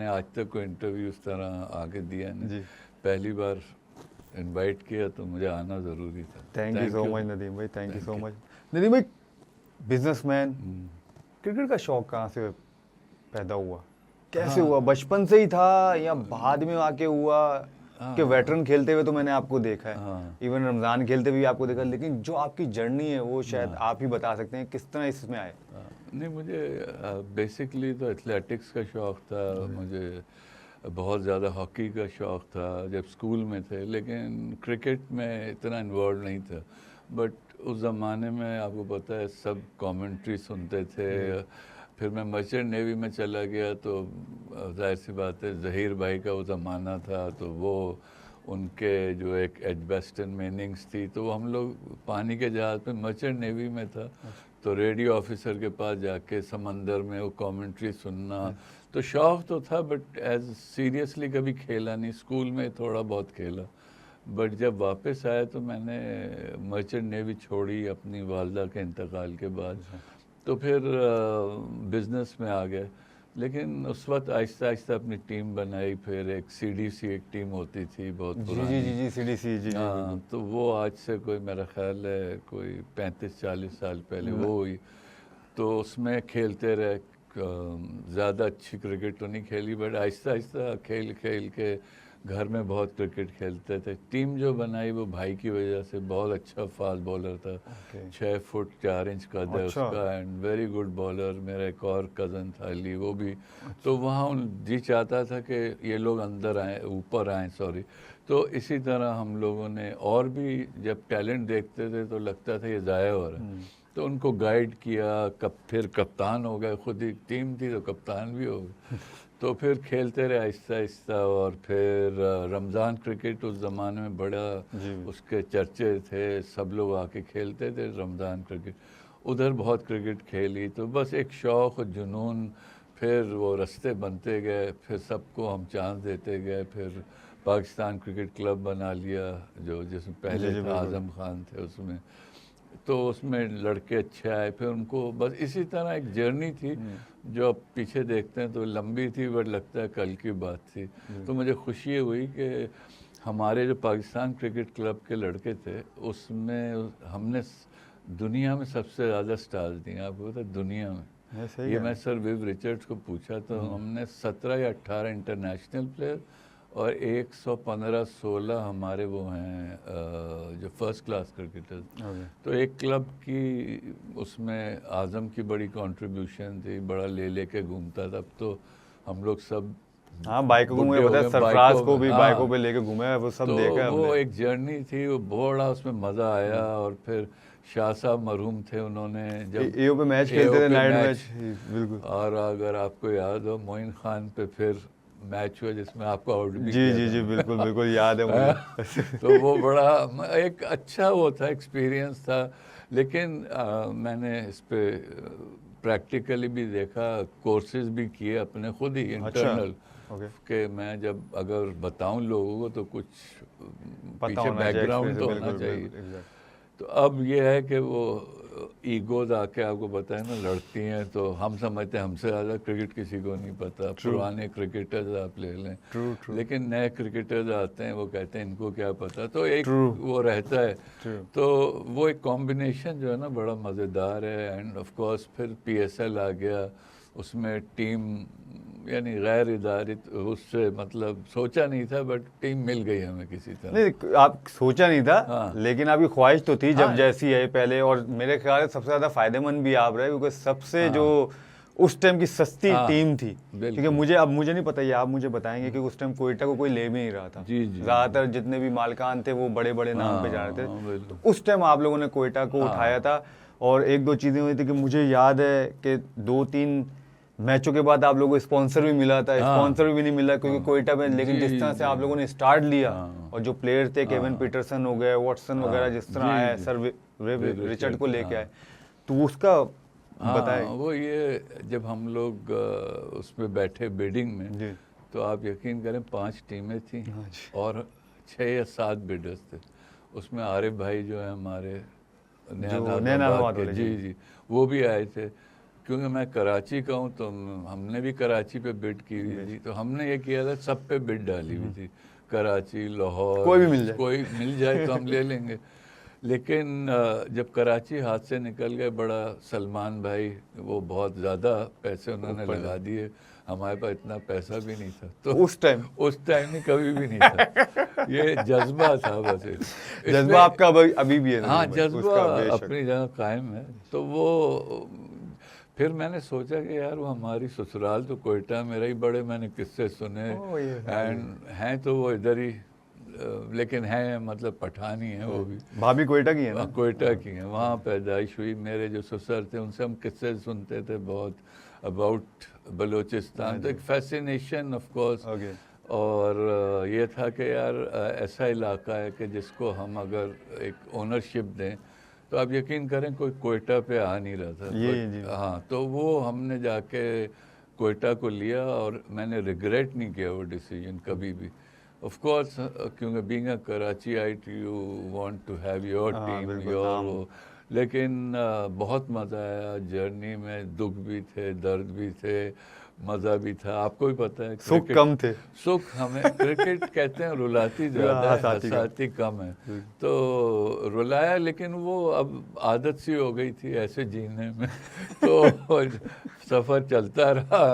आज तक कोई इंटरव्यू उस तरह आके दिया नहीं जी। पहली बार इनवाइट किया तो मुझे आना ज़रूरी था। Thank you so much Nadeem भाई, thank you so much. Nadeem भाई, बिजनेसमैन, क्रिकेट का शौक कहाँ से पैदा हुआ, कैसे हुआ? बचपन से ही था या बाद में आके हुआ? कि वेटरन खेलते हुए तो मैंने आपको देखा है, इवन रमज़ान खेलते हुए भी आपको देखा, लेकिन जो आपकी जर्नी है वो शायद आप ही बता सकते हैं किस तरह इसमें आए। नहीं, मुझे बेसिकली तो एथलेटिक्स का शौक़ था, मुझे बहुत ज़्यादा हॉकी का शौक़ था जब स्कूल में थे, लेकिन क्रिकेट में इतना इन्वॉल्व नहीं था। बट उस ज़माने में आपको पता है सब कमेंट्री सुनते थे। फिर मैं मर्चेंट नेवी में चला गया तो जाहिर सी बात है ज़हीर भाई का वो ज़माना था, तो वो उनके जो एक एजबेस्टन में इनिंग्स थी, तो हम लोग पानी के जहाज़ पे मर्चेंट नेवी में था, तो रेडियो ऑफिसर के पास जाके समंदर में वो कमेंट्री सुनना, तो शौक़ तो था बट एज सीरियसली कभी खेला नहीं। स्कूल में थोड़ा बहुत खेला, बट जब वापस आया तो मैंने मर्चेंट नेवी छोड़ी अपनी वालदा के इंतकाल के बाद, तो फिर बिज़नेस में आ गए। लेकिन उस वक्त आहिस्ता आहिस्ता अपनी टीम बनाई, फिर एक सीडीसी एक टीम होती थी बहुत पुरानी। जी सीडीसी, जी। हाँ, तो वो आज से कोई मेरा ख्याल है कोई 35-40 साल पहले वो हुई, तो उसमें खेलते रहे। ज़्यादा अच्छी क्रिकेट तो नहीं खेली, बट आहिस्ता आहिस्ता खेल खेल के घर में बहुत क्रिकेट खेलते थे। टीम जो बनाई वो भाई की वजह से, बहुत अच्छा फास्ट बॉलर था, 6 फुट 4 इंच कद है उसका, एंड वेरी गुड बॉलर। मेरा एक और कज़न था अली, वो भी। तो वहाँ जी चाहता था कि ये लोग अंदर आए, ऊपर आए, सॉरी। तो इसी तरह हम लोगों ने और भी जब टैलेंट देखते थे तो लगता था ये ज़ाया हो रहा है, तो उनको गाइड किया। फिर कप्तान हो गए, खुद ही टीम थी तो कप्तान भी हो गए। तो फिर खेलते रहे आहिस्ता आहिस्ता, और फिर रमज़ान क्रिकेट उस ज़माने में बड़ा उसके चर्चे थे, सब लोग आके खेलते थे रमज़ान क्रिकेट। उधर बहुत क्रिकेट खेली, तो बस एक शौक़ जुनून, फिर वो रास्ते बनते गए, फिर सबको हम चांस देते गए। फिर पाकिस्तान क्रिकेट क्लब बना लिया, जो जिसमें पहले था आज़म खान थे उसमें, तो उसमें लड़के अच्छे आए, फिर उनको बस इसी तरह एक जर्नी थी जो अब पीछे देखते हैं तो लंबी थी, बट लगता है कल की बात थी। तो मुझे खुशी हुई कि हमारे जो पाकिस्तान क्रिकेट क्लब के लड़के थे उसमें हमने दुनिया में सबसे ज़्यादा स्टार्स दिए, आपको पता है दुनिया में। ये मैं सर विव रिचर्ड्स को पूछा तो हमने 17 या 18 इंटरनेशनल प्लेयर और 115-16 हमारे वो हैं जो फर्स्ट क्लास क्रिकेटर। तो एक क्लब की उसमें आज़म की बड़ी कंट्रीब्यूशन थी, बड़ा ले लेके घूमता था। अब तो हम लोग सब बाइकों घूमे, पता है सरफराज को भी बाइकों पे लेके घूमे, वो सब देखा है। वो एक जर्नी थी, वो बड़ा उसमें मज़ा आया। और फिर शाह साहब मरहूम थे, उन्होंने जब एओ पे मैच खेलते थे, नाइट मैच, बिल्कुल। और अगर आपको याद हो मोइन खान पे फिर मैच हुआ जिसमें आपको आउट भी जी बिल्कुल बिल्कुल याद है मुझे। तो वो बड़ा एक अच्छा वो था, एक्सपीरियंस था। लेकिन मैंने इस पे प्रैक्टिकली भी देखा, कोर्सेज भी किए अपने खुद ही इंटरनल, कि मैं जब अगर बताऊं लोगों को तो कुछ पीछे बैकग्राउंड तो होना चाहिए। तो अब ये है कि वो ईगोज आके आपको पता है ना लड़ती हैं, तो हम समझते हैं हमसे ज़्यादा क्रिकेट किसी को नहीं पता। पुराने क्रिकेटर्स आप ले लें, लेकिन नए क्रिकेटर्स आते हैं वो कहते हैं इनको क्या पता, तो एक वो रहता है। तो वो एक कॉम्बिनेशन जो है ना बड़ा मज़ेदार है। एंड ऑफ कोर्स फिर PSL आ गया, उसमें टीम यानी गैर इदारित, उससे मतलब सोचा नहीं था, बट टीम मिल गई हमें किसी तरह। नहीं, आप सोचा नहीं था, लेकिन आपकी ख्वाहिश तो थी जब जैसी है पहले। और मेरे ख्याल से सबसे ज़्यादा फायदेमंद भी आप रहे, क्योंकि सबसे जो उस टाइम की सस्ती टीम थी। क्योंकि मुझे नहीं पता, ये आप मुझे बताएंगे कि उस टाइम कोयटा को कोई ले भी नहीं रहा था। ज़्यादातर जितने भी मालिकान थे वो बड़े बड़े नाम पे जा रहे थे। तो उस टाइम आप लोगों ने कोयटा को उठाया था। और एक दो चीज़ें हुई थी कि मुझे याद है कि 2-3 मैचों के बाद आप लोगों को स्पॉन्सर भी मिला था। स्पॉन्सर भी नहीं मिला क्योंकि कोयटा में, लेकिन जिस तरह से आप लोगों ने स्टार्ट लिया, और जो प्लेयर थे केविन पीटरसन हो गए, वॉटसन वगैरह, जिस तरह आए, सर रिचर्ड को लेके आए, तो उसका बताएं। वो ये जब हम लोग उसमें बैठे बिडिंग में, तो आप यकीन करें 5 टीमें थी और 6 या 7 बिडर्स थे। उसमें आरिफ भाई जो है हमारे नैनाबाद के, जी वो भी आए थे। क्योंकि मैं कराची का हूँ, तो हमने भी कराची पे बिड की हुई थी, तो हमने ये किया था, सब पे बिड डाली हुई थी, कराची, लाहौर, कोई मिल जाए तो हम ले लेंगे। लेकिन जब कराची हाथ से निकल गए, बड़ा सलमान भाई वो बहुत ज़्यादा पैसे उन्होंने लगा दिए, हमारे पास इतना पैसा भी नहीं था, तो उस टाइम नहीं, कभी भी नहीं था, ये जज्बा था बस। जज्बा आपका अभी भी है? हाँ, जज्बा अपनी जगह कायम है। तो वो फिर मैंने सोचा कि यार वो हमारी ससुराल तो कोयटा, मेरा ही बड़े मैंने किस्से सुने, एंड हैं तो वो इधर ही, लेकिन है मतलब पठानी है वो भी। भाभी कोयटा की है ना? कोयटा की है, वहाँ पैदाइश हुई। मेरे जो ससुर थे उनसे हम किस्से सुनते थे बहुत अबाउट बलूचिस्तान, तो एक फैसिनेशन ऑफ कोर्स। और ये था कि यार ऐसा इलाका है कि जिसको हम अगर एक ओनरशिप दें, तो आप यकीन करें कोई कोयटा पे आ नहीं रहा था। हाँ, तो वो हमने जाके कोयटा को लिया, और मैंने रिग्रेट नहीं किया वो डिसीजन कभी भी। ऑफ कोर्स, क्योंकि being a Karachiite you want to have your team, your, लेकिन बहुत मज़ा आया जर्नी में। दुख भी थे, दर्द भी थे, मज़ा भी था। आपको भी पता है सुख कम थे। सुख हमें क्रिकेट कहते हैं रुलाती ज़्यादा है, हंसाती कम है। तो रुलाया, लेकिन वो अब आदत सी हो गई थी ऐसे जीने में, तो सफ़र चलता रहा।